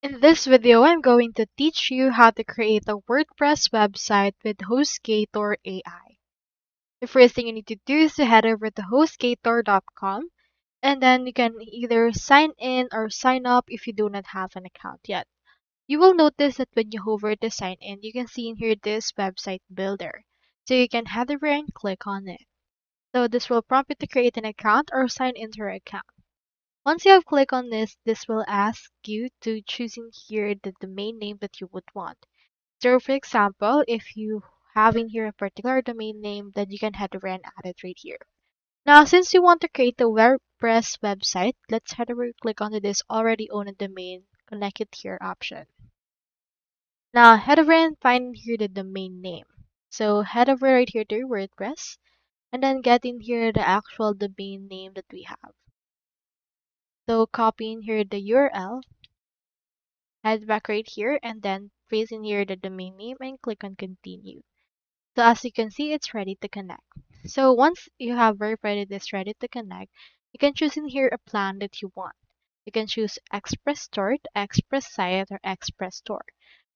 In this video, I'm going to teach you how to create a WordPress website with Hostgator AI. The first thing you need to do is to head over to hostgator.com, and then you can either sign in or sign up if you do not have an account yet. You will notice that when you hover to sign in, you can see in here this website builder. So you can head over and click on it. So this will prompt you to create an account or sign into your account. Once you have clicked on this will ask you to choose in here the domain name that you would want. So for example, if you have in here a particular domain name, then you can head over and add it right here. Now, since you want to create a WordPress website, let's head over and click onto this already owned domain, connect it here option. Now, head over and find here the domain name. So head over right here to your WordPress, and then get in here the actual domain name that we have. So copy in here the URL, head back right here, and then paste in here the domain name and click on continue. So as you can see, it's ready to connect. So once you have verified it is ready to connect, you can choose in here a plan that you want. You can choose Express Start, Express Site, or Express Store.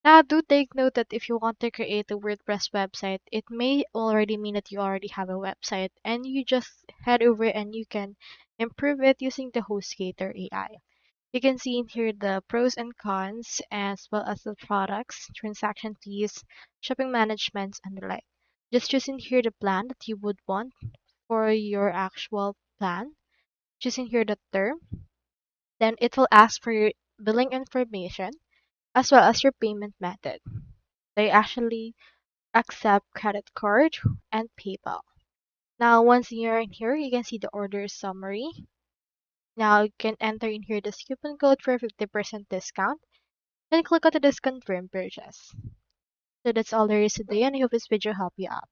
Now do take note that if you want to create a WordPress website, it may already mean that you already have a website and you just head over and you can improve it using the HostGator AI. You can see in here the pros and cons as well as the products, transaction fees, shipping management, and the like. Just choose in here the plan that you would want for your actual plan. Choose in here the term. Then it will ask for your billing information as well as your payment method. They actually accept credit card and PayPal. Now once you're in here, you can see the order summary. Now you can enter in here this coupon code for 50% discount. Then click on this confirm purchase. So that's all there is today, and I hope this video helped you out.